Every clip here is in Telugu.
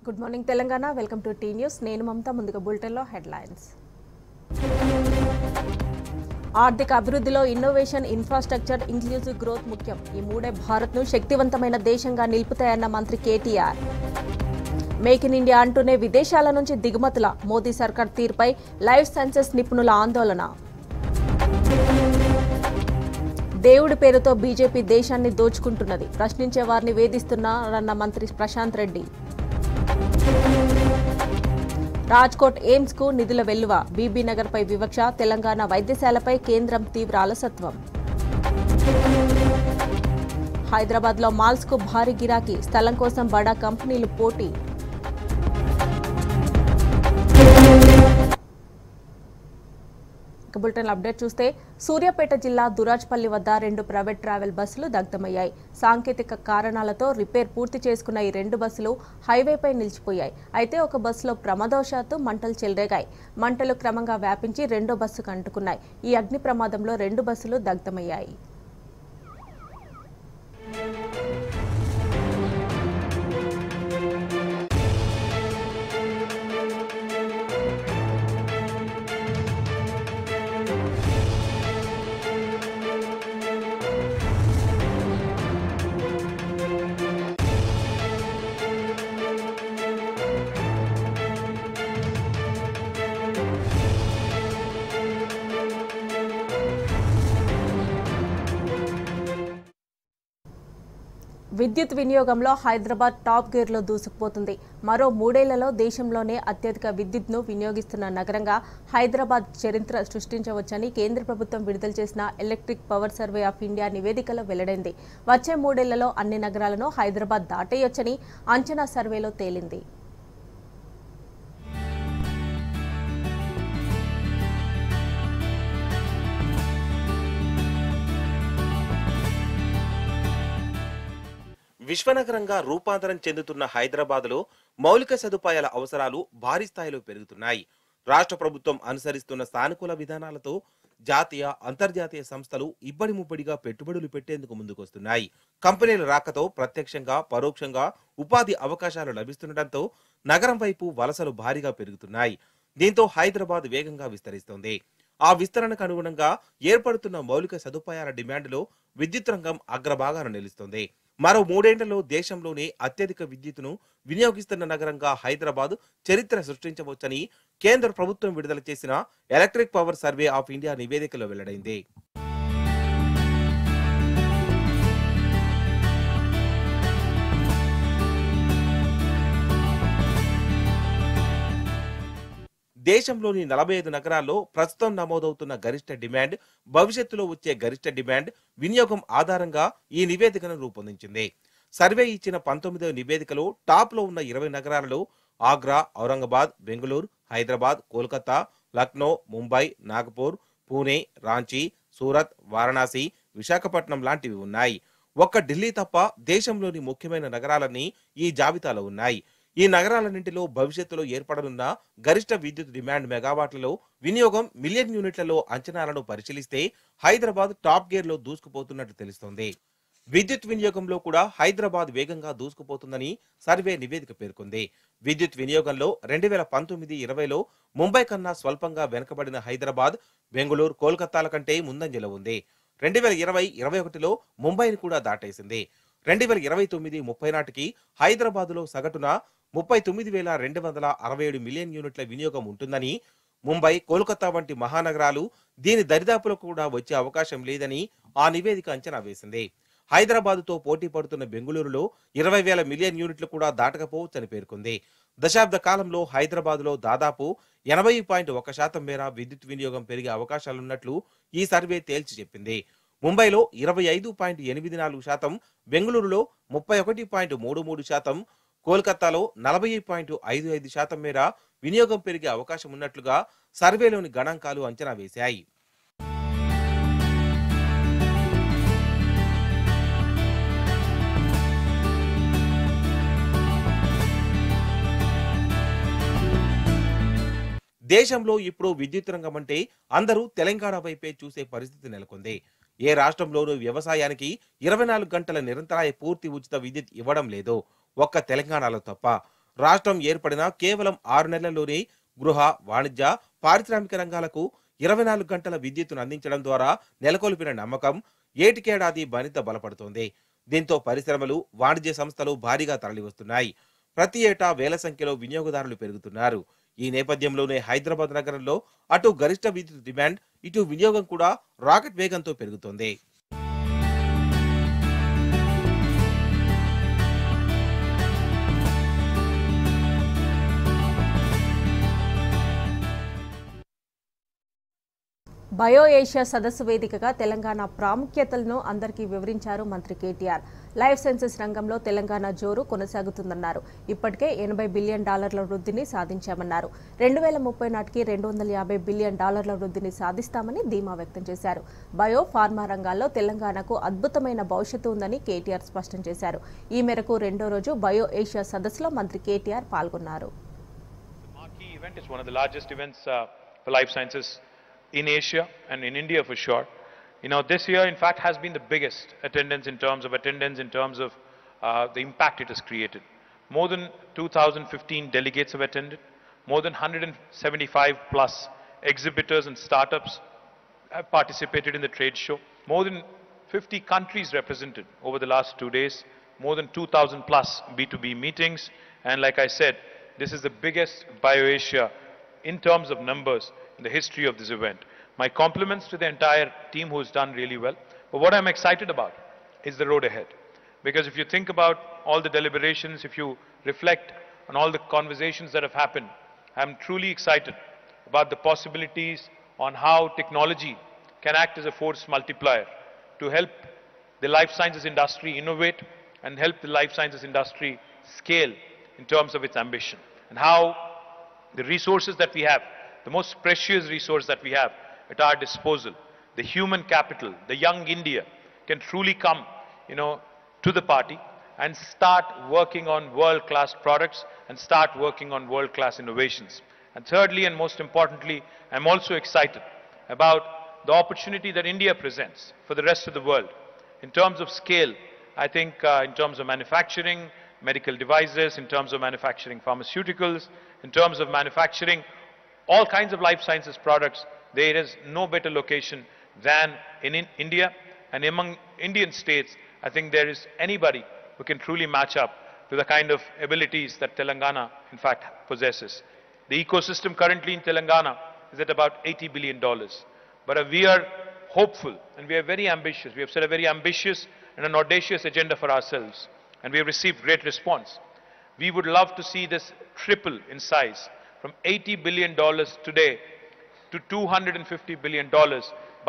Good morning Telangana. Welcome to T news. నేను మమత. ముందుగా బులెటిన్లో హెడ్లైన్స్. ఆర్థిక అభివృద్ధిలో ఇన్నోవేషన్, ఇన్ఫ్రాస్ట్రక్చర్, ఇంక్లూజివ్ గ్రోత్ ముఖ్యం. ఈ మూడే భారత్ను శక్తివంతమైన దేశంగా నిలుపుతాయన్న మంత్రి కేటీఆర్. మేక్ ఇన్ ఇండియా అంటూనే విదేశాల నుంచి దిగుమతుల మోదీ సర్కార్ తీరుపై లైఫ్ సైన్సెస్ నిపుణుల ఆందోళన. దేవుడి పేరుతో బీజేపీ దేశాన్ని దోచుకుంటున్నది, ప్రశ్నించే వారిని వేధిస్తున్నారన్న మంత్రి ప్రశాంత్ రెడ్డి. రాజ్కోట్ ఎయిమ్స్ కు నిధుల వెల్లువ, బీబీనగర్ పై వివక్ష, తెలంగాణ వైద్యశాలపై కేంద్రం తీవ్ర అలసత్వం. హైదరాబాద్ లో మాల్స్ కు భారీ గిరాకీ, స్థలం కోసం బడా కంపెనీలు పోటీ. బులెటిన్ అప్డేట్ చూస్తే, సూర్యాపేట జిల్లా దురాజ్పల్లి వద్ద 2 ప్రైవేట్ ట్రావెల్ బస్సులు దగ్ధమయ్యాయి. సాంకేతిక కారణాలతో రిపేర్ పూర్తి చేసుకున్న ఈ 2 బస్సులు హైవేపై నిలిచిపోయాయి. అయితే ఒక బస్సులో ప్రమాదవశాత్తు మంటలు చెలరేగాయి. మంటలు క్రమంగా వ్యాపించి 2వ బస్సుకు అంటుకున్నాయి. ఈ అగ్ని ప్రమాదంలో 2 బస్సులు దగ్ధమయ్యాయి. విద్యుత్ వినియోగంలో హైదరాబాద్ టాప్ గేర్లో దూసుకుపోతుంది. మరో 3 ఏళ్లలో దేశంలోనే అత్యధిక విద్యుత్ను వినియోగిస్తున్న నగరంగా హైదరాబాద్ చరిత్ర సృష్టించవచ్చని కేంద్ర ప్రభుత్వం విడుదల చేసిన electric power survey of India నివేదికలో వెల్లడైంది. వచ్చే 3 ఏళ్లలో అన్ని నగరాలను హైదరాబాద్ దాటేయొచ్చని అంచనా సర్వేలో తేలింది. విశ్వనగరంగా రూపాంతరం చెందుతున్న హైదరాబాద్లో మౌలిక సదుపాయాల అవసరాలు భారీ స్థాయిలో పెరుగుతున్నాయి. రాష్ట్ర ప్రభుత్వం అనుసరిస్తున్న సానుకూల విధానాలతో జాతీయ, అంతర్జాతీయ సంస్థలు ఇబ్బడి ముబ్బడిగా పెట్టుబడులు పెట్టేందుకు ముందుకొస్తున్నాయి. కంపెనీల రాకతో ప్రత్యక్షంగా, పరోక్షంగా ఉపాధి అవకాశాలు లభిస్తుండటంతో నగరం వైపు వలసలు భారీగా పెరుగుతున్నాయి. దీంతో హైదరాబాద్ వేగంగా విస్తరిస్తోంది. ఆ విస్తరణకు అనుగుణంగా ఏర్పడుతున్న మౌలిక సదుపాయాల డిమాండ్లో విద్యుత్ రంగం అగ్రభాగాన నిలుస్తోంది. మరో 3 ఏళ్లలో దేశంలోనే అత్యధిక విద్యుత్తును వినియోగిస్తున్న నగరంగా హైదరాబాద్ చరిత్ర సృష్టించవచ్చని కేంద్ర ప్రభుత్వం విడుదల చేసిన electric power survey of India నివేదికలో వెల్లడైంది. దేశంలోని 45 నగరాల్లో ప్రస్తుతం నమోదవుతున్న గరిష్ట డిమాండ్, భవిష్యత్తులో వచ్చే గరిష్ట డిమాండ్, వినియోగం ఆధారంగా ఈ నివేదికను రూపొందించింది. సర్వే ఇచ్చిన 19వ నివేదికలో టాప్ లో ఉన్న 20 నగరాలలో ఆగ్రా, ఔరంగాబాద్, బెంగళూరు, హైదరాబాద్, కోల్కతా, లక్నో, ముంబై, నాగపూర్, పూణే, రాంచీ, సూరత్, వారణాసి, విశాఖపట్నం లాంటివి ఉన్నాయి. ఒక్క ఢిల్లీ తప్ప దేశంలోని ముఖ్యమైన నగరాలన్నీ ఈ జాబితాలో ఉన్నాయి. ఈ నగరాలన్నింటిలో భవిష్యత్తులో ఏర్పడనున్న గరిష్ట విద్యుత్ డిమాండ్ మెగావాట్లలో, వినియోగం మిలియన్ యూనిట్లలో అంచనాలను పరిశీలిస్తే హైదరాబాద్ టాప్ గేర్ లో దూసుకుపోతున్నట్టు తెలుస్తోంది. విద్యుత్ వినియోగంలో కూడా హైదరాబాద్ వేగంగా దూసుకుపోతుందని సర్వే నివేదిక పేర్కొంది. విద్యుత్ వినియోగంలో 2019-20లో ముంబై కన్నా స్వల్పంగా వెనుకబడిన హైదరాబాద్, బెంగళూరు, కోల్కతాల కంటే ముందంజలో ఉంది. 2020-21లో ముంబైని కూడా దాటేసింది. 2029-30 నాటికి హైదరాబాద్లో సగటున 39,267 మిలియన్ యూనిట్ల వినియోగం ఉంటుందని, ముంబై, కోల్కతా వంటి మహానగరాలు దీని దరిదాపులో కూడా వచ్చే అవకాశం లేదని ఆ నివేదిక అంచనా వేసింది. హైదరాబాద్తో పోటీ పడుతున్న బెంగళూరులో 20,000 మిలియన్ యూనిట్లు కూడా దాటకపోవచ్చని పేర్కొంది. దశాబ్ద కాలంలో హైదరాబాద్లో దాదాపు 80.1% మేర విద్యుత్ వినియోగం పెరిగే అవకాశాలున్నట్లు ఈ సర్వే తేల్చి చెప్పింది. ముంబైలో 25.84%, బెంగళూరులో 31.33%, కోల్కతాలో 40.55% మేర వినియోగం పెరిగే అవకాశం ఉన్నట్లుగా సర్వేలోని గణాంకాలు అంచనా వేశాయి. దేశంలో ఇప్పుడు విద్యుత్ రంగం అంటే అందరూ తెలంగాణ వైపే చూసే పరిస్థితి నెలకొంది. ఏ రాష్ట్రంలోనూ వ్యవసాయానికి 24 గంటల నిరంతరాయ పూర్తి ఉచిత విద్యుత్ ఇవ్వడం లేదు, ఒక్క తెలంగాణలో తప్ప. రాష్ట్రం ఏర్పడిన కేవలం 6 నెలల్లోనే గృహ, వాణిజ్య, పారిశ్రామిక రంగాలకు 24 గంటల విద్యుత్తును అందించడం ద్వారా నెలకొల్పిన నమ్మకం ఏటికేడాది మరింత బలపడుతోంది. దీంతో పరిశ్రమలు, వాణిజ్య సంస్థలు భారీగా తరలివస్తున్నాయి. ప్రతి ఏటా వేల సంఖ్యలో వినియోగదారులు పెరుగుతున్నారు. ఈ నేపథ్యంలోనే హైదరాబాద్ నగరంలో అటు గరిష్ట విద్యుత్ డిమాండ్, ఇటు వినియోగం కూడా రాకెట్ వేగంతో పెరుగుతోంది. బయో ఏషియా సదస్సు వేదికగా తెలంగాణ ప్రాముఖ్యతలను అందరికీ వివరించారు మంత్రి కేటీఆర్. లైఫ్ సైన్సెస్ రంగంలో తెలంగాణ జోరు కొనసాగుతుందన్నారు. ఇప్పటికే $80 బిలియన్ వృద్ధిని సాధించామన్నారు. 2030 నాటికి $250 బిలియన్ వృద్ధిని సాధిస్తామని ధీమా వ్యక్తం చేశారు. బయో, ఫార్మా రంగాల్లో తెలంగాణకు అద్భుతమైన భవిష్యత్తు ఉందని కేటీఆర్ స్పష్టం చేశారు. ఈ మేరకు రెండో రోజు బయో ఏషియా సదస్సులో మంత్రి కేటీఆర్ పాల్గొన్నారు. In Asia and in India for sure. This year in fact has been the biggest attendance in terms of the impact it has created. More than 2015 delegates have attended. More than 175 plus exhibitors and startups have participated in the trade show. More than 50 countries represented over the last 2 days. More than 2,000 plus B2B meetings. And like I said, this is the biggest BioAsia in terms of numbers in the history of this event. My compliments to the entire team who has done really well. But what I'm excited about is the road ahead. Because if you think about all the deliberations, if you reflect on all the conversations that have happened, I'm truly excited about the possibilities on how technology can act as a force multiplier to help the life sciences industry innovate and help the life sciences industry scale in terms of its ambition. And how the resources that we have, the most precious resource that we have at our disposal, the human capital, the young India, can truly come, to the party and start working on world-class products and start working on world-class innovations. And thirdly, and most importantly, I'm also excited about the opportunity that India presents for the rest of the world. In terms of scale, I think in terms of manufacturing medical devices, in terms of manufacturing pharmaceuticals, in terms of manufacturing all kinds of life sciences products, there is no better location than in India. And among Indian states, I think there is anybody who can truly match up to the kind of abilities that Telangana, in fact, possesses. The ecosystem currently in Telangana is at about $80 billion. But we are hopeful and we are very ambitious. We have set a very ambitious and an audacious agenda for ourselves. And we have received great response. We would love to see this triple in size, from $80 billion today to $250 billion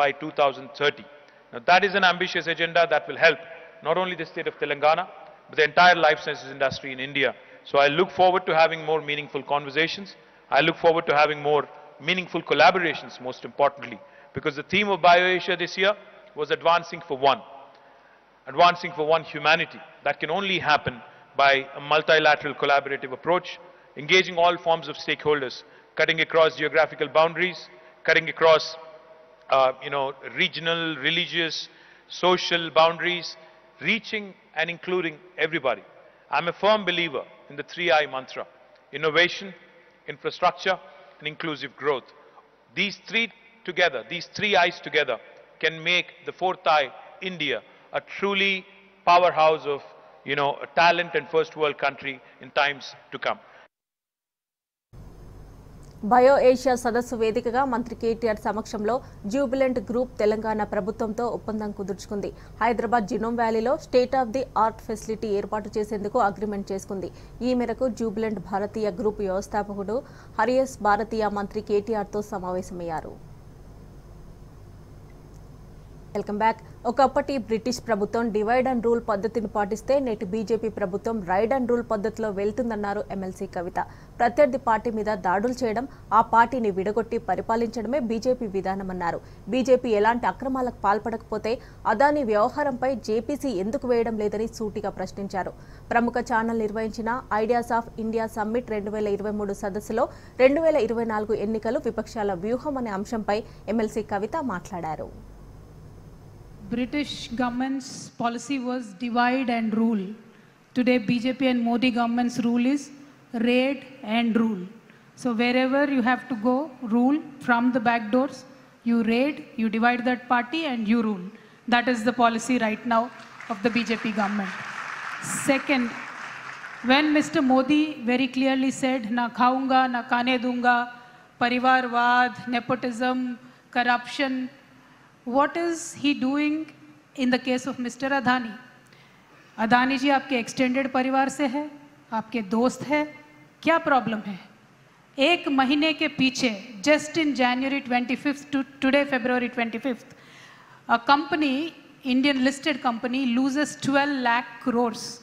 by 2030. Now that is an ambitious agenda that will help not only the state of Telangana, but the entire life sciences industry in India. So I look forward to having more meaningful conversations. I look forward to having more meaningful collaborations, most importantly, because the theme of BioAsia this year was advancing for one humanity. That can only happen by a multilateral collaborative approach, engaging all forms of stakeholders, cutting across geographical boundaries, cutting across regional, religious, social boundaries, reaching and including everybody. I'm a firm believer in the 3I mantra: innovation, infrastructure, and inclusive growth. These three I's together can make the fourth I, India, a truly powerhouse of a talent and first world country in times to come. Bio Asia సదస్సు వేదికగా మంత్రి కేటీఆర్ సమక్షంలో జూబిలెంట్ గ్రూప్ తెలంగాణ ప్రభుత్వంతో ఒప్పందం కుదుర్చుకుంది. హైదరాబాద్ జినోమ్ వ్యాలీలో state of the art facility ఏర్పాటు చేసేందుకు అగ్రిమెంట్ చేసుకుంది. ఈ మేరకు జూబిలెంట్ భారతీయ గ్రూప్ వ్యవస్థాపకుడు హరియస్ భారతీయ మంత్రి కేటీఆర్తో సమావేశమయ్యారు. Welcome back. ఒకప్పటి బ్రిటిష్ ప్రభుత్వం డివైడ్ అండ్ రూల్ పద్ధతిని పాటిస్తే నేటి బీజేపీ ప్రభుత్వం రైడ్ అండ్ రూల్ పద్ధతిలో వెళ్తుందన్నారు ఎమ్మెల్సీ కవిత. ప్రత్యర్థి పార్టీ మీద దాడులు చేయడం, ఆ పార్టీని విడగొట్టి పరిపాలించడమే బీజేపీ విధానమన్నారు. బీజేపీ ఎలాంటి అక్రమాలకు పాల్పడకపోతే అదానీ వ్యవహారంపై జేపీసీ ఎందుకు వేయడం లేదని సూటిగా ప్రశ్నించారు. ప్రముఖ ఛానల్ నిర్వహించిన ఐడియాస్ ఆఫ్ ఇండియా సమ్మిట్ 2023 సదస్సులో 2024 ఎన్నికలు విపక్షాల వ్యూహం అనే అంశంపై ఎమ్మెల్సీ కవిత మాట్లాడారు. British government's policy was divide and rule. Today BJP and Modi government's rule is raid and rule. So wherever you have to go, rule from the back doors, you raid, you divide that party and you rule. That is the policy right now of the BJP government. Second, when Mr. Modi very clearly said, na khaunga, na kane dunga, parivarvad, nepotism, corruption, what is he doing in the case of Mr. Adani? Adani जी आपके एक्सटेंडेड परिवार से है, आपके दोस्त है, क्या प्रॉब्लम है? एक महीने के पीछे, just in January 25th to today February 25th, a company, Indian listed company, loses 12 lakh crores.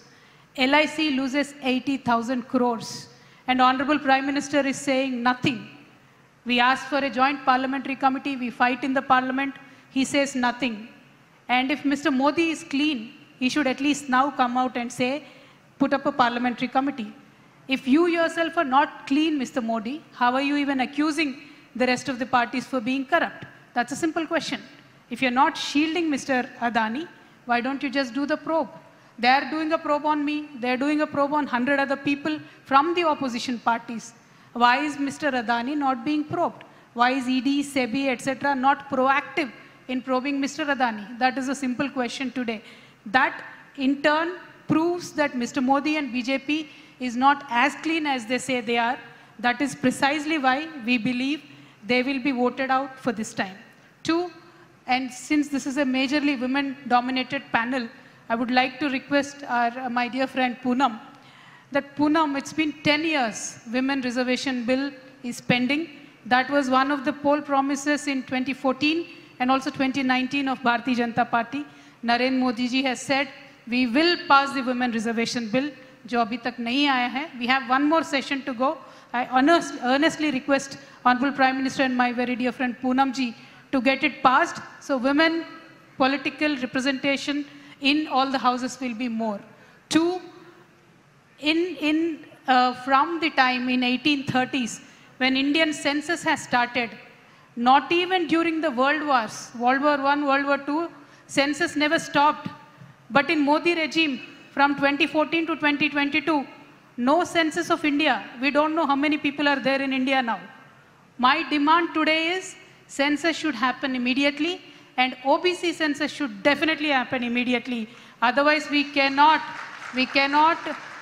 LIC loses 80,000 crores. And Honorable Prime Minister is saying nothing. We ask for a joint parliamentary committee, we fight in the parliament, he says nothing. And if Mr. Modi is clean, he should at least now come out and say, put up a parliamentary committee. If you yourself are not clean, Mr. Modi, how are you even accusing the rest of the parties for being corrupt? That's a simple question. If you're not shielding Mr. Adani, why don't you just do the probe? They're doing a probe on me, they're doing a probe on 100 other people from the opposition parties. Why is Mr. Adani not being probed? Why is ED, SEBI, etc. not proactive in probing Mr. Adani? That is a simple question today. That in turn proves that Mr. Modi and BJP is not as clean as they say they are. That is precisely why we believe they will be voted out for this time. Two, and since this is a majorly women-dominated panel, I would like to request my dear friend Poonam, that Poonam, it's been 10 years, women reservation bill is pending. That was one of the poll promises in 2014 and also 2019 of Bharatiya Janata Party. Narendra Modi ji has said, we will pass the women reservation bill, जो अभी तक नहीं आया है. We have one more session to go. I earnestly request Honorable Prime Minister and my very dear friend Poonam ji to get it passed, so women political representation in all the houses will be more. Two, from the time in 1830s, when Indian census has started, not even during the world wars, World War I, World War II, census never stopped. But in Modi regime, from 2014 to 2022, no census of India. We don't know how many people are there in India now. My demand today is census should happen immediately and OBC census should definitely happen immediately. Otherwise, we cannot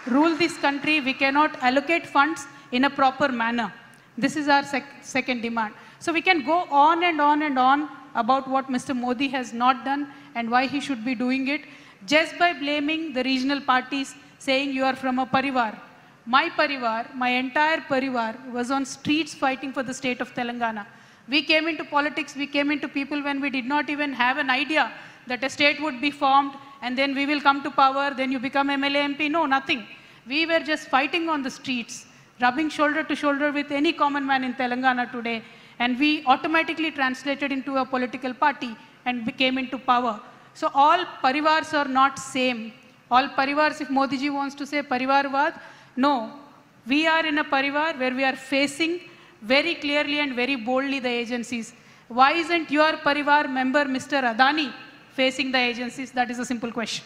rule this country, we cannot allocate funds in a proper manner. This is our second demand. So we can go on and on and on about what Mr. Modi has not done and why he should be doing it, just by blaming the regional parties, saying you are from a parivar. My parivar, my entire parivar was on streets fighting for the state of Telangana. We came into politics, we came into people when we did not even have an idea that a state would be formed and then we will come to power, then you become MLA, MP. No, nothing. We were just fighting on the streets, rubbing shoulder to shoulder with any common man in Telangana today, and we automatically translated into a political party and came into power. So all parivars are not same. All parivars, if Modi ji wants to say parivarvad, no. We are in a parivar where we are facing very clearly and very boldly the agencies. Why isn't your parivar member, Mr. Adani, facing the agencies? That is a simple question.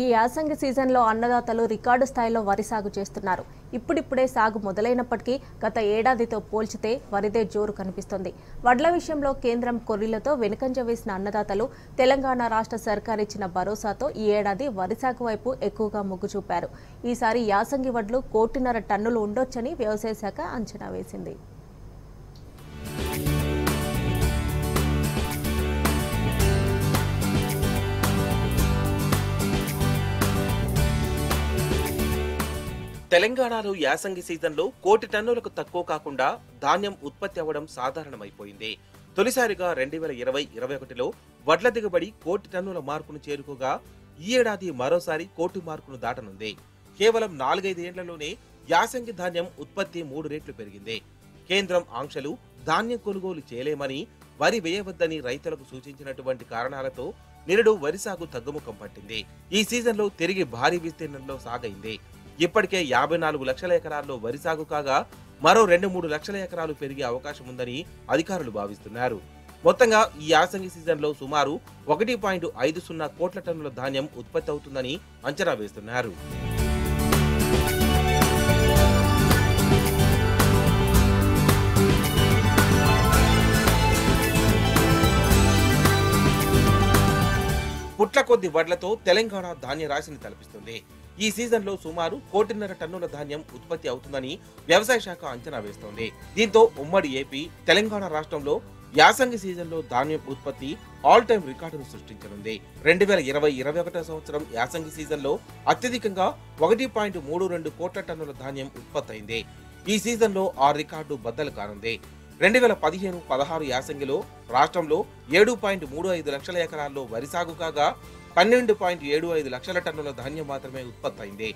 ఈ యాసంగి సీజన్లో అన్నదాతలు రికార్డు స్థాయిలో వరి సాగు చేస్తున్నారు. ఇప్పుడిప్పుడే సాగు మొదలైనప్పటికీ గత ఏడాదితో పోల్చితే వరిదే జోరు కనిపిస్తోంది. వడ్ల విషయంలో కేంద్రం కొర్రీలతో వెనుకంజ వేసిన అన్నదాతలు తెలంగాణ రాష్ట్ర సర్కార్ ఇచ్చిన భరోసాతో ఈ ఏడాది వరి సాగు వైపు ఎక్కువగా మొగ్గు చూపారు. ఈసారి యాసంగి వడ్లు 1.5 టన్నులు ఉండొచ్చని వ్యవసాయ శాఖ అంచనా వేసింది. తెలంగాణలో యాసంగి సీజన్లో 1 టన్నులకు తక్కువ కాకుండా ధాన్యం ఉత్పత్తి అవ్వడం సాధారణమైపోయింది. తొలిసారిగా 2020-21లో వడ్ల దిగుబడి 1 టన్నుల మార్కును చేరుకోగా ఈ ఏడాది మరోసారి 1 మార్కును దాటనుంది. కేవలం 4-5 ఏళ్లలోనే యాసంగి ధాన్యం ఉత్పత్తి 3 రెట్లు పెరిగింది. కేంద్రం ఆంక్షలు ధాన్యం కొనుగోలు చేయలేమని, వరి వేయవద్దని రైతులకు సూచించినటువంటి కారణాలతో నిరుడు వరి సాగు తగ్గుముఖం పట్టింది. ఈ సీజన్లో తిరిగి భారీ విస్తీర్ణంలో సాగైంది. ఇప్పటికే 54 లక్షల ఎకరాల్లో వరి సాగు కాగా మరో 2-3 లక్షల ఎకరాలు పెరిగే అవకాశం ఉందని అధికారులు భావిస్తున్నారు. మొత్తంగా ఈ యాసంగి సీజన్లో సుమారు 1.50 కోట్ల టన్నుల ధాన్యం ఉత్పత్తి అవుతుందని అంచనా వేస్తున్నారు. లక్షల కొద్ది వడ్లతో తెలంగాణ ధాన్య రాశిని తలపిస్తుంది. ఈ సీజన్లో సుమారు 1.5 టన్నుల ధాన్యం ఉత్పత్తి అవుతుందని వ్యవసాయ శాఖ అంచనా వేస్తోంది. దీంతో ఉమ్మడి ఏపీ, తెలంగాణ రాష్ట్రంలో యాసంగి సీజన్లో ధాన్యం ఉత్పత్తి ఆల్ టైమ్ రికార్డును సృష్టించనుంది. 2020-21 సంవత్సరం యాసంగి సీజన్లో అత్యధికంగా 1.32 కోట్ల టన్నుల ధాన్యం ఉత్పత్తి అయింది. ఈ సీజన్లో ఆ రికార్డు బద్దలు కానుంది. 2015-16 యాసంగిలో రాష్ట్రంలో 7.35 లక్షల ఎకరాల్లో వరి సాగు కాగా 12.75 లక్షల టన్నుల ధాన్యం మాత్రమే ఉత్పత్తి అయింది.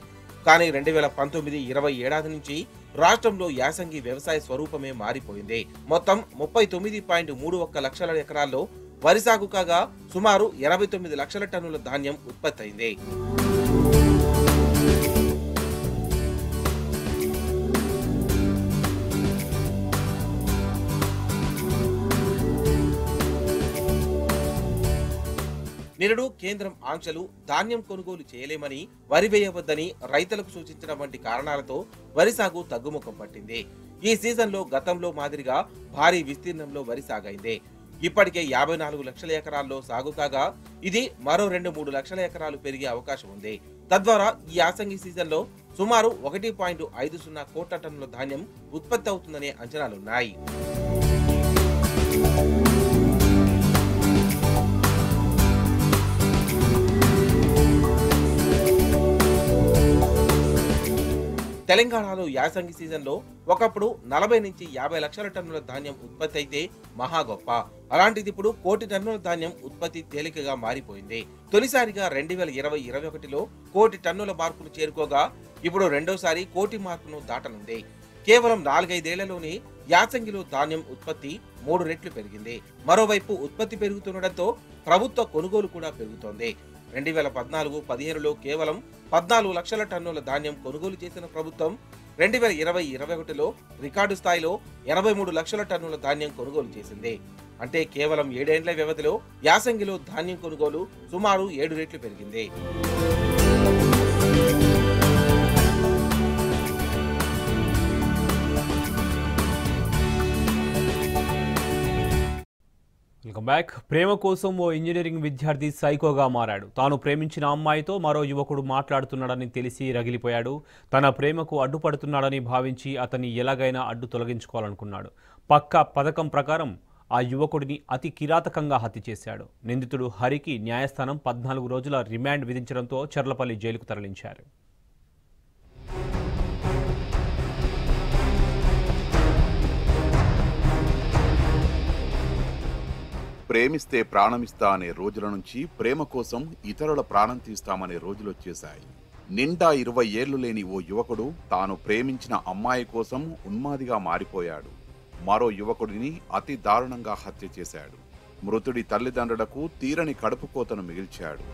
కానీ 2019-20 ఏడాది నుంచి రాష్ట్రంలో యాసంగి వ్యవసాయ స్వరూపమే మారిపోయింది. మొత్తం 39.31 లక్షల ఎకరాల్లో వరి సాగు కాగా సుమారు 89 లక్షల టన్నుల ధాన్యం ఉత్పత్తి అయింది. నిరుడు కేంద్రం ఆంక్షలు, ధాన్యం కొనుగోలు చేయలేమని, వరి వేయవద్దని రైతులకు సూచించడం వంటి కారణాలతో వరి సాగు తగ్గుముఖం పట్టింది. ఈ సీజన్లో గతంలో మాదిరిగా భారీ విస్తీర్ణంలో వరి సాగైంది. ఇప్పటికే 54 లక్షల ఎకరాల్లో సాగు కాగా ఇది మరో 2-3 లక్షల ఎకరాలు పెరిగే అవకాశం ఉంది. తద్వారా ఈ యాసంగి సీజన్లో సుమారు 1.50 కోట్ల టన్నుల ధాన్యం ఉత్పత్తి అవుతుందనే అంచనాలున్నాయి. తెలంగాణలో యాసంగి సీజన్లో ఒకప్పుడు 40-50 లక్షల టన్నుల ధాన్యం ఉత్పత్తి అయితే మహా గొప్ప. అలాంటిది ఇప్పుడు 1 కోటి టన్నుల ధాన్యం ఉత్పత్తి తేలికగా మారిపోయింది. తొలిసారిగా 2020-21లో 1 కోటి టన్నుల మార్కును చేరుకోగా ఇప్పుడు రెండోసారి 1 కోటి మార్కును దాటనుంది. కేవలం 4-5 ఏళ్లలోనే యాసంగిలో ధాన్యం ఉత్పత్తి 3 రెట్లు పెరిగింది. మరోవైపు ఉత్పత్తి పెరుగుతుండటంతో ప్రభుత్వ కొనుగోలు కూడా పెరుగుతోంది. 2014-15లో కేవలం 14 లక్షల టన్నుల ధాన్యం కొనుగోలు చేసిన ప్రభుత్వం 2020-21లో రికార్డు స్థాయిలో 83 లక్షల టన్నుల ధాన్యం కొనుగోలు చేసింది. అంటే కేవలం 7 ఏళ్ల వ్యవధిలో యాసంగిలో ధాన్యం కొనుగోలు సుమారు 7 రెట్లు పెరిగింది. Welcome back. ప్రేమ కోసం ఓ ఇంజనీరింగ్ విద్యార్థి సైకోగా మారాడు. తాను ప్రేమించిన అమ్మాయితో మరో యువకుడు మాట్లాడుతున్నాడని తెలిసి రగిలిపోయాడు. తన ప్రేమకు అడ్డుపడుతున్నాడని భావించి అతన్ని ఎలాగైనా అడ్డు తొలగించుకోవాలనుకున్నాడు. పక్కా పథకం ప్రకారం ఆ యువకుడిని అతి కిరాతకంగా హత్య చేశాడు. నిందితుడు హరికి న్యాయస్థానం 14 రోజుల రిమాండ్ విధించడంతో చర్లపల్లి జైలుకు తరలించారు. ప్రేమిస్తే ప్రాణమిస్తా అనే రోజుల నుంచి ప్రేమ కోసం ఇతరుల ప్రాణం తీస్తామనే రోజులొచ్చేశాయి. నిండా 20 ఏళ్లు లేని ఓ యువకుడు తాను ప్రేమించిన అమ్మాయి కోసం ఉన్మాదిగా మారిపోయాడు. మరో యువకుడిని అతి దారుణంగా హత్య చేశాడు. మృతుడి తల్లిదండ్రులకు తీరని కడుపుకోతను మిగిల్చాడు.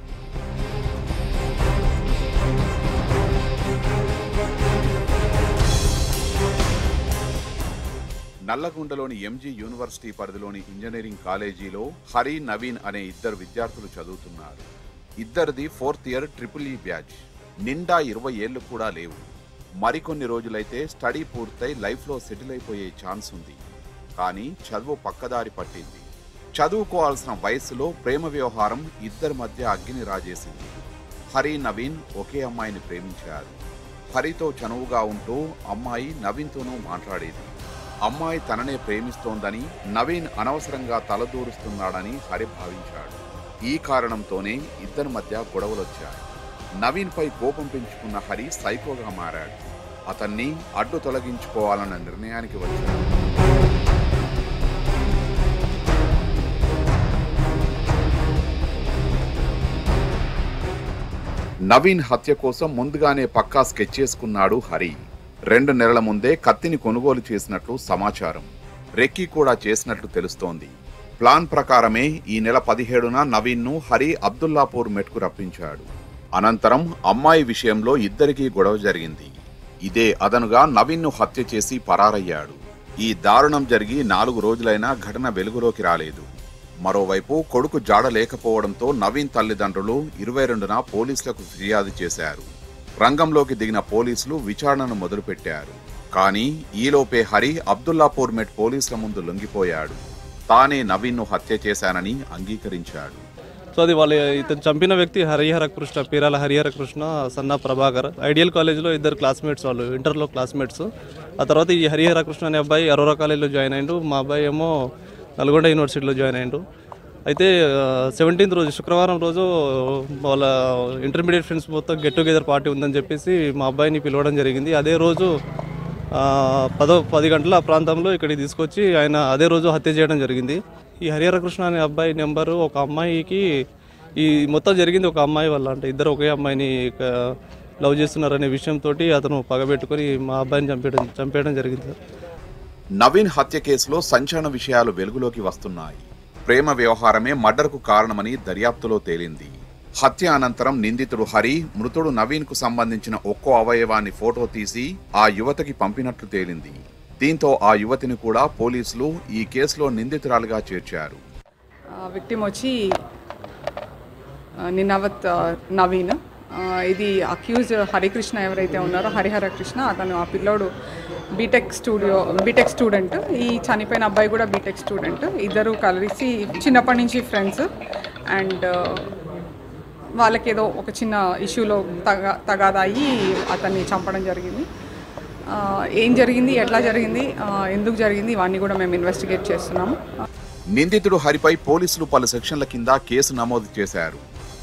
నల్లగొండలోని ఎంజీ యూనివర్సిటీ పరిధిలోని ఇంజనీరింగ్ కాలేజీలో హరి, నవీన్ అనే 2 విద్యార్థులు చదువుతున్నారు. ఇద్దరిది 4th ఇయర్ EEE బ్యాచ్. నిండా 20 ఏళ్లు కూడా లేవు. మరికొన్ని రోజులైతే స్టడీ పూర్తయి లైఫ్లో సెటిల్ అయిపోయే ఛాన్స్ ఉంది. కానీ చదువు పక్కదారి పట్టింది. చదువుకోవాల్సిన వయసులో ప్రేమ వ్యవహారం ఇద్దరి మధ్య అగ్గిని రాజేసింది. హరి, నవీన్ ఒకే అమ్మాయిని ప్రేమించారు. హరితో చనువుగా ఉంటూ అమ్మాయి నవీన్తోనూ మాట్లాడేది. అమ్మాయి తననే ప్రేమిస్తోందని, నవీన్ అనవసరంగా తలదూరుస్తున్నాడని హరి భావించాడు. ఈ కారణంతోనే ఇద్దరి మధ్య గొడవలొచ్చాయి. నవీన్పై కోపం పెంచుకున్న హరి సైకోగా మారాడు. అతన్ని అడ్డు తొలగించుకోవాలన్న నిర్ణయానికి వచ్చాడు. నవీన్ హత్య కోసం ముందుగానే పక్కా స్కెచ్ చేసుకున్నాడు హరి. 2 నెలల ముందే కత్తిని కొనుగోలు చేసినట్లు సమాచారం. రెక్కీ కూడా చేసినట్లు తెలుస్తోంది. ప్లాన్ ప్రకారమే ఈ నెల 17న నవీన్ను హరి అబ్దుల్లాపూర్ మెట్కు రప్పించాడు. అనంతరం అమ్మాయి విషయంలో ఇద్దరికీ గొడవ జరిగింది. ఇదే అదనుగా నవీన్ను హత్య చేసి పరారయ్యాడు. ఈ దారుణం జరిగి 4 రోజులైనా ఘటన వెలుగులోకి రాలేదు. మరోవైపు కొడుకు జాడ లేకపోవడంతో నవీన్ తల్లిదండ్రులు 22న పోలీసులకు ఫిర్యాదు చేశారు. రంగంలోకి దిగిన పోలీసులు విచారణను మొదలుపెట్టారు. కానీ ఈలోపే హరి అబ్దుల్లాపూర్ మెట్ పోలీసుల ముందు లొంగిపోయాడు. తానే నవీన్ను హత్య చేశానని అంగీకరించాడు. సో అది ఇతను చంపిన వ్యక్తి హరిహర కృష్ణ, పీరాల హరిహర కృష్ణ, సన్నా ప్రభాకర్. ఐడియల్ కాలేజ్లో ఇద్దరు క్లాస్మేట్స్, వాళ్ళు ఇంటర్లో క్లాస్మేట్స్. ఆ తర్వాత ఈ హరిహర కృష్ణ అనే అబ్బాయి అరోరా కాలేజ్లో జాయిన్ అయ్యిండు. మా అబ్బాయి ఏమో నల్గొండ యూనివర్సిటీలో జాయిన్ అయ్యిండు. అయితే 17th రోజు, శుక్రవారం రోజు వాళ్ళ ఇంటర్మీడియట్ ఫ్రెండ్స్ మొత్తం గెట్ టుగెదర్ పార్టీ ఉందని చెప్పేసి మా అబ్బాయిని పిలవడం జరిగింది. అదే రోజు 10 గంటల ప్రాంతంలో ఇక్కడికి తీసుకొచ్చి ఆయన అదే రోజు హత్య చేయడం జరిగింది. ఈ హరిహర కృష్ణ అనే అబ్బాయి నెంబరు ఒక అమ్మాయికి, ఈ మొత్తం జరిగింది ఒక అమ్మాయి వల్ల, అంటే ఇద్దరు ఒకే అమ్మాయిని లవ్ చేస్తున్నారనే విషయంతో అతను పగబెట్టుకొని మా అబ్బాయిని చంపేయడం జరిగింది. నవీన్ హత్య కేసులో సంచలన విషయాలు వెలుగులోకి వస్తున్నాయి. ప్రేమ వ్యవహారమే మర్డర్కు కారణమని దర్యాప్తులో తేలింది. హత్య అనంతరం నిందితుడు హరి మృతుడు నవీన్ కు సంబంధించిన ఒక్కో అవయవాన్ని ఫోటో తీసి ఆ యువతికి పంపినట్లు తేలింది. దీంతో ఆ యువతిని కూడా పోలీసులు ఈ కేసులో నిందితురాలుగా చేర్చారు. విక్టిమ్ వచ్చి నిన్నవత్ నవీన్. ఇది అక్యూజ్ హరికృష్ణ ఎవరైతే ఉన్నారో, హరిహర కృష్ణ, అతను ఆ పిల్లోడు బీటెక్ స్టూడెంట్. ఈ చనిపోయిన అబ్బాయి కూడా బీటెక్ స్టూడెంట్. ఇద్దరు కలిసి చిన్నప్పటి నుంచి ఫ్రెండ్స్. అండ్ వాళ్ళకి ఏదో ఒక చిన్న ఇష్యూలో తగాదా అయ్యి అతన్ని చంపడం జరిగింది. ఏం జరిగింది, ఎట్లా జరిగింది, ఎందుకు జరిగింది, ఇవన్నీ కూడా మేము ఇన్వెస్టిగేట్ చేస్తున్నాము. నిందితుడు హరిపై పోలీసులు పలు సెక్షన్ల కింద కేసు నమోదు చేశారు.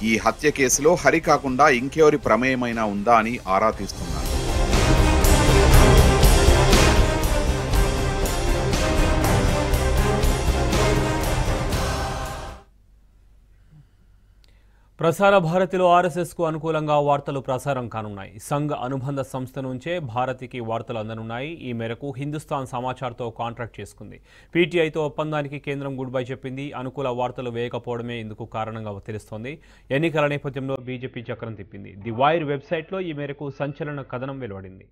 ఈ హత్య కేసులో హరి కాకుండా ఇంకెవరి ప్రమేయమైనా ఉందా అని ఆరా తీస్తున్నారు. ప్రసార భారతిలో ఆర్ఎస్ఎస్కు అనుకూలంగా వార్తలు ప్రసారం కానున్నాయి. సంఘ్ అనుబంధ సంస్థ నుంచే భారతికి వార్తలు అందనున్నాయి. ఈ మేరకు హిందుస్థాన్ సమాచార్తో కాంట్రాక్ట్ చేసుకుంది. పీటీఐతో ఒప్పందానికి కేంద్రం గుడ్ బై చెప్పింది. అనుకూల వార్తలు వేయకపోవడమే ఇందుకు కారణంగా తెలుస్తోంది. ఎన్నికల నేపథ్యంలో బీజేపీ చక్రం తిప్పింది. ది వైర్ వెబ్సైట్లో ఈ మేరకు సంచలన కథనం వెలువడింది.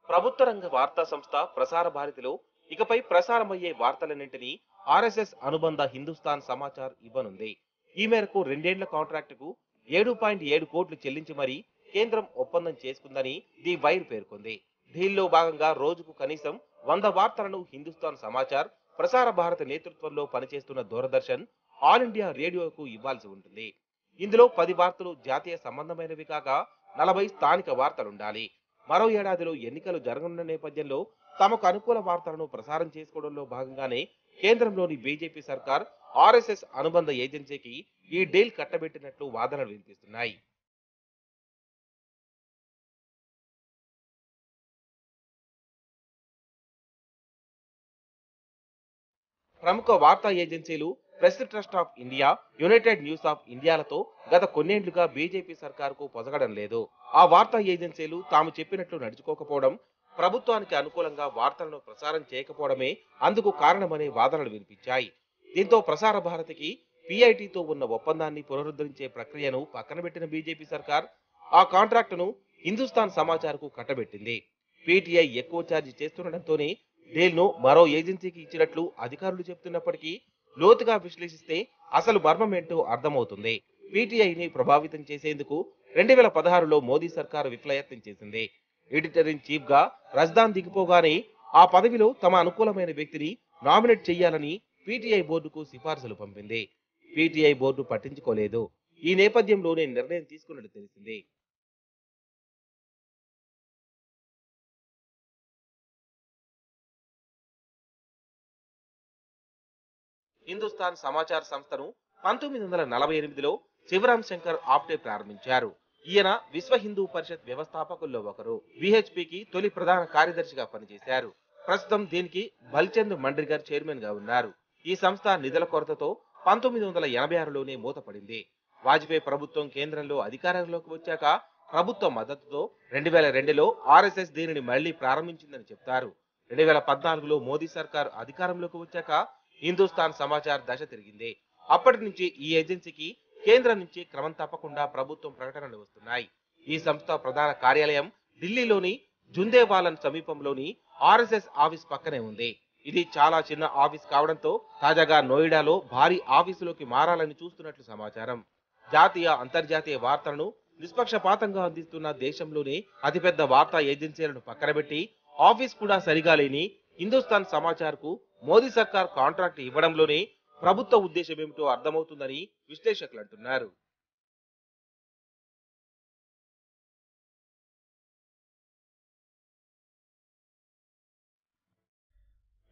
ప్రభుత్వ రంగ వార్తా సంస్థ ప్రసార భారతిలో ఇకపై ప్రసారమయ్యే వార్తలన్నింటినీ ఆర్ఎస్ఎస్ అనుబంధ హిందుస్థాన్ సమాచార్ ఇవ్వనుంది. ఈ మేరకు 2 ఏళ్ల కాంట్రాక్టుకు 7.7 కోట్లు చెల్లించి మరీ కేంద్రం ఒప్పందం చేసుకుందని ది వైర్ పేర్కొంది. దీనిలో భాగంగా రోజుకు కనీసం 100 వార్తలను హిందుస్థాన్ సమాచార్ ప్రసార భారత నేతృత్వంలో పనిచేస్తున్న దూరదర్శన్, ఆల్ ఇండియా రేడియోకు ఇవ్వాల్సి ఉంటుంది. ఇందులో 10 వార్తలు జాతీయ సంబంధమైనవి కాగా 40 స్థానిక వార్తలుండాలి. మరో ఏడాదిలో ఎన్నికలు జరగనున్న నేపథ్యంలో తమకు అనుకూల వార్తలను ప్రసారం చేసుకోవడంలో భాగంగానే కేంద్రంలోని బీజేపీ సర్కార్ ఆర్ఎస్ఎస్ అనుబంధ ఏజెన్సీకి ఈ డీల్ కట్టబెట్టినట్లు వాదనలు వినిపిస్తున్నాయి. ప్రముఖ వార్తా ఏజెన్సీలు Press Trust of India, United News of ఇండియాలతో గత కొన్నేళ్లుగా బీజేపీ సర్కారుకు పొసగడం లేదు. ఆ వార్తా ఏజెన్సీలు తాము చెప్పినట్లు నడుచుకోకపోవడం, ప్రభుత్వానికి అనుకూలంగా వార్తలను ప్రసారం చేయకపోవడమే అందుకు కారణమనే వాదనలు వినిపించాయి. దీంతో ప్రసార భారతికి పీఐటీతో ఉన్న ఒప్పందాన్ని పునరుద్ధరించే ప్రక్రియను పక్కనబెట్టిన బీజేపీ సర్కార్ ఆ కాంట్రాక్టును హిందుస్థాన్ సమాచార్కు కట్టబెట్టింది. పీటీఐ ఎక్కువ ఛార్జీ చేస్తుండటంతోనే డీల్ను మరో ఏజెన్సీకి ఇచ్చినట్లు అధికారులు చెబుతున్నప్పటికీ లోతుగా విశ్లేషిస్తే అసలు మర్మమేంటో అర్థమవుతుంది. పీటీఐని ప్రభావితం చేసేందుకు 2016లో మోదీ సర్కారు విఫలయత్నం చేసింది. ఎడిటర్ ఇన్ చీఫ్ గా రజ్దాన్ దిగిపోగానే ఆ పదవిలో తమ అనుకూలమైన వ్యక్తిని నామినేట్ చేయాలని పీటీఐ బోర్డుకు సిఫార్సులు పంపింది. పీటీఐ బోర్డు పట్టించుకోలేదు. ఈ నేపథ్యంలోనే నిర్ణయం తీసుకున్నట్టు తెలిసింది. హిందుస్థాన్ సమాచార్ సంస్థను 1948లో శివరాం శంకర్ ఆప్టే ప్రారంభించారు. ఈయన విశ్వ హిందూ పరిషత్ వ్యవస్థాపకుల్లో ఒకరు. విహెచ్పికి తొలి ప్రధాన కార్యదర్శిగా పనిచేశారు. ప్రస్తుతం దీనికి బల్చంద్ మండ్రిగర్ చైర్మన్ గా ఉన్నారు. ఈ సంస్థ నిధుల కొరతతో 1986లోనే మూతపడింది. వాజ్పేయి ప్రభుత్వం కేంద్రంలో అధికారంలోకి వచ్చాక ప్రభుత్వ మద్దతుతో 2002లో ఆర్ఎస్ఎస్ దీనిని మళ్లీ ప్రారంభించిందని చెప్తారు. 2014లో మోదీ సర్కార్ అధికారంలోకి వచ్చాక హిందుస్థాన్ సమాచార్ దశ తిరిగింది. అప్పటి నుంచి ఈ ఏజెన్సీకి కేంద్రం నుంచి క్రమం తప్పకుండా ప్రభుత్వం ప్రకటనలు వస్తున్నాయి. ఈ సంస్థ ప్రధాన కార్యాలయం ఢిల్లీలోని జుందేవాలన్ సమీపంలోని ఆర్ఎస్ఎస్ ఆఫీస్ పక్కనే ఉంది. ఇది చాలా చిన్న ఆఫీస్ కావడంతో తాజాగా నోయిడాలో భారీ ఆఫీసులోకి మారాలని చూస్తున్నట్లు సమాచారం. జాతీయ, అంతర్జాతీయ వార్తలను నిష్పక్షపాతంగా అందిస్తున్న దేశంలోనే అతిపెద్ద వార్తా ఏజెన్సీలను పక్కనబెట్టి ఆఫీస్ కూడా సరిగా లేని హిందుస్థాన్ సమాచార్ కు మోదీ సర్కార్ కాంట్రాక్ట్ ఇవ్వడంలోనే ప్రభుత్వ ఉద్దేశం ఏమిటో అర్థమవుతుందని విశ్లేషకులు అంటున్నారు.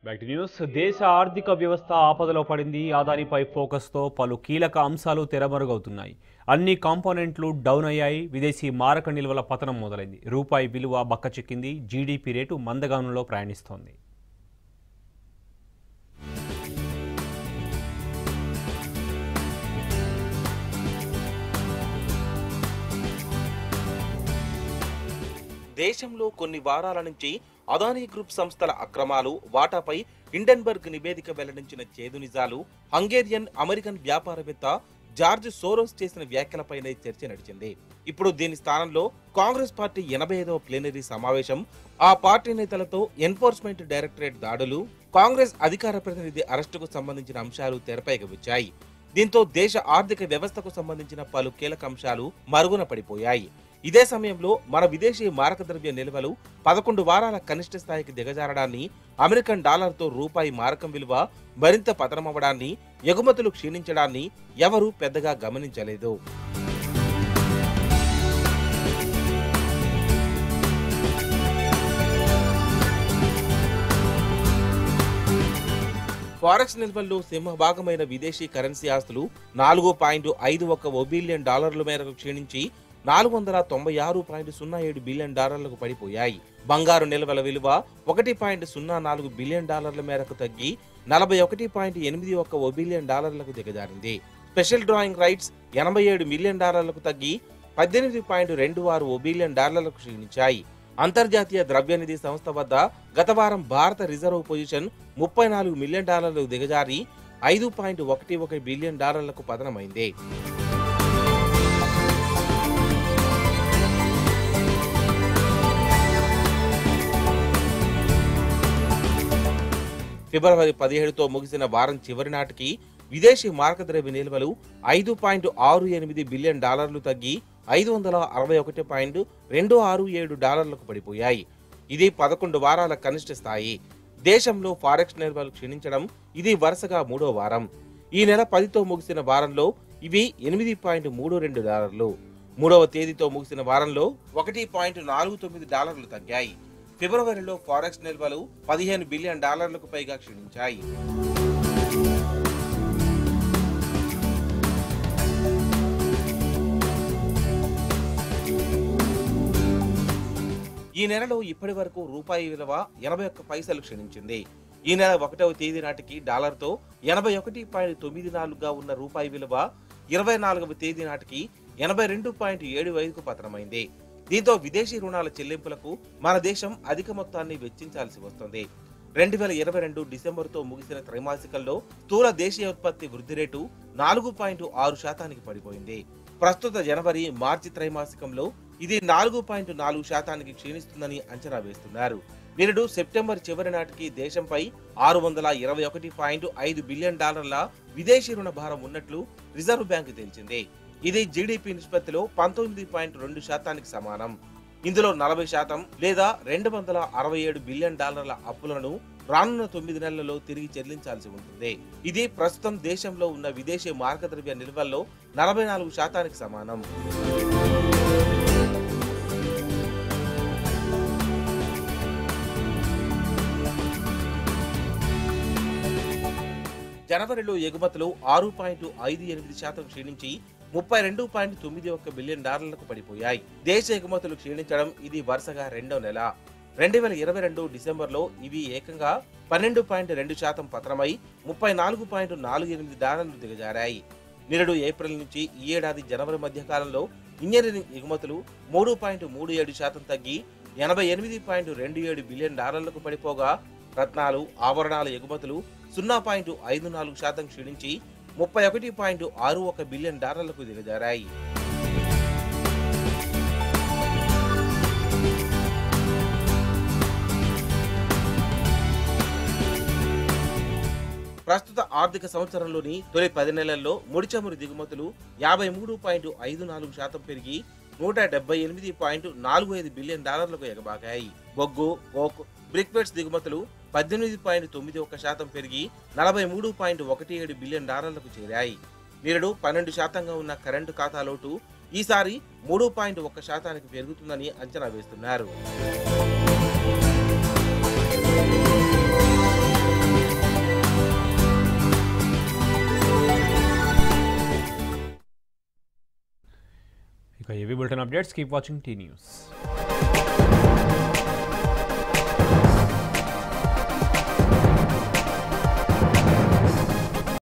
Back to news. దేశ ఆర్థిక వ్యవస్థ ఆపదలో పడింది. ఆదానిపై ఫోకస్తో పలు కీలక అంశాలు తెరమరుగవుతున్నాయి. అన్ని కాంపోనెంట్లు డౌన్ అయ్యాయి. విదేశీ మారక నిల్వల పతనం మొదలైంది. రూపాయి విలువ బక్కచిక్కింది. GDP rate మందగమనంలో ప్రయాణిస్తోంది. దేశంలో కొన్ని వారాల నుంచి అదానీ గ్రూప్ సంస్థల అక్రమాలు, వాటాపై హిండెన్బర్గ్ నివేదిక వెల్లడించిన చేదు నిజాలు, హంగేరియన్ అమెరికన్ వ్యాపారవేత్త జార్జ్ సోరోస్ చేసిన వ్యాఖ్యలపైనే చర్చ నడిచింది. ఇప్పుడు దీని స్థానంలో కాంగ్రెస్ పార్టీ 85వ ప్లీనరీ సమావేశం, ఆ పార్టీ నేతలతో ఎన్ఫోర్స్మెంట్ డైరెక్టరేట్ దాడులు, కాంగ్రెస్ అధికార ప్రతినిధి అరెస్టుకు సంబంధించిన అంశాలు తెరపైకి వచ్చాయి. దీంతో దేశ ఆర్థిక వ్యవస్థకు సంబంధించిన పలు కీలక అంశాలు మరుగున పడిపోయాయి. ఇదే సమయంలో మన విదేశీ మారక ద్రవ్య నిల్వలు 11 వారాల కనిష్ట స్థాయికి దిగజారడాన్ని, అమెరికన్ డాలర్తో రూపాయి మారకం విలువ మరింత పతనమవ్వడాన్ని, ఎగుమతులు క్షీణించడాన్ని ఎవరూ పెద్దగా గమనించలేదు. ఫారెక్స్ నిల్వల్లో సింహభాగమైన విదేశీ కరెన్సీ ఆస్తులు 4.51 బిలియన్ డాలర్ల మేరకు క్షీణించి 496.07 బిలియన్ డాలర్లకు పడిపోయాయి. బంగారు నిల్వల విలువ 1.04 బిలియన్ డాలర్ల మేరకు తగ్గి 41.81 బిలియన్ డాలర్లకు దిగజారింది. స్పెషల్ డ్రాయింగ్ రైట్స్ 87 మిలియన్ డాలర్లకు తగ్గి 18.26 బిలియన్ డాలర్లకు క్షీణించాయి. అంతర్జాతీయ ద్రవ్యనిధి సంస్థ వద్ద గత వారం భారత రిజర్వ్ పొజిషన్ 34 మిలియన్ డాలర్లకు దిగజారి 5.11 బిలియన్ డాలర్లకు పతనమైంది. ఫిబ్రవరి 17తో ముగిసిన వారం చివరి నాటికి విదేశీ మారక ద్రవ్య నిల్వలు 5.68 బిలియన్ డాలర్లు తగ్గి 561.267 డాలర్లకు పడిపోయాయి. ఇది 11 వారాల కనిష్ట స్థాయి. దేశంలో ఫారెక్స్ నిల్వలు క్షీణించడం ఇది వరుసగా 3వ వారం. ఈ నెల 10తో ముగిసిన వారంలో ఇవి 8.32 డాలర్లు. 3వ తేదీతో ముగిసిన వారంలో 1.49 డాలర్లు తగ్గాయి. ఫిబ్రవరిలో ఫారెక్స్ నిల్వలు 15 బిలియన్ డాలర్లకు పైగా క్షీణించాయి. ఈ నెలలో ఇప్పటి వరకు రూపాయి విలువ 81 పైసలు క్షీణించింది. ఈ నెల 1వ తేదీ నాటికి డాలర్తో 81.94గా ఉన్న రూపాయి విలువ 24వ తేదీ నాటికి 82.75కు పతనమైంది. దీంతో విదేశీ రుణాల చెల్లింపులకు మన దేశం అధిక మొత్తాన్ని వెచ్చించాల్సి వస్తుంది. 2022 డిసెంబరుతో ముగిసిన త్రైమాసికంలో స్థూల దేశీయోత్పత్తి వృద్ధి రేటు 4.6% పడిపోయింది. ప్రస్తుత జనవరి, మార్చి త్రైమాసికంలో ఇది 4.4% క్షీణిస్తుందని అంచనా వేస్తున్నారు. నిరుడు సెప్టెంబర్ చివరి నాటికి దేశంపై 621.5 బిలియన్ డాలర్ల విదేశీ రుణ భారం ఉన్నట్లు రిజర్వ్ బ్యాంకు తెలిసింది. ఇది జీడీపీ నిష్పత్తిలో 19.2%కి సమానం. ఇందులో 40% లేదా 267 బిలియన్ డాలర్ల అప్పులను రానున్న 9 నెలలలో తిరిగి చెల్లించాల్సి ఉంటుంది. ఇది ప్రస్తుతం దేశంలో ఉన్న విదేశీ మారక ద్రవ్య నిల్వల్లో 44%కి సమానం. జనవరిలో ఎగుమతులు 6.58% క్షీణించి 32.91 బిలియన్ డాలర్లకు పడిపోయాయి. దేశ ఎగుమతులు క్షీణించడం ఇది వరుసగా 2వ నెల. 2022 డిసెంబర్లో ఇవి ఏకంగా 12.2% పతనమై 34.48 డాలర్లు దిగజారాయి. నిరుడు ఏప్రిల్ నుంచి ఈ ఏడాది జనవరి మధ్య కాలంలో ఇంజనీరింగ్ ఎగుమతులు 3.37% తగ్గి 88.27 బిలియన్ డాలర్లకు పడిపోగా, రత్నాలు, ఆభరణాల ఎగుమతులు 0.54% క్షీణించి 31.61 బిలియన్ డాలర్లకు దిగజారాయి. ప్రస్తుత ఆర్థిక సంవత్సరంలోని తొలి 10 నెలల్లో ముడి చమురు దిగుమతులు 53.54% పెరిగి $178.45 బిలియన్ ఎగబాకాయి. బొగ్గు, కోక్, బ్రిక్వెట్స్ దిగుమతులు 18.91% పెరిగి $43.17 బిలియన్ చేరాయి. నిరుడు 12% ఉన్న కరెంటు ఖాతా లోటు ఈసారి 3.1% పెరుగుతుందని అంచనా వేస్తున్నారు. ఇక ఏవి bulletin updates, keep watching tea news.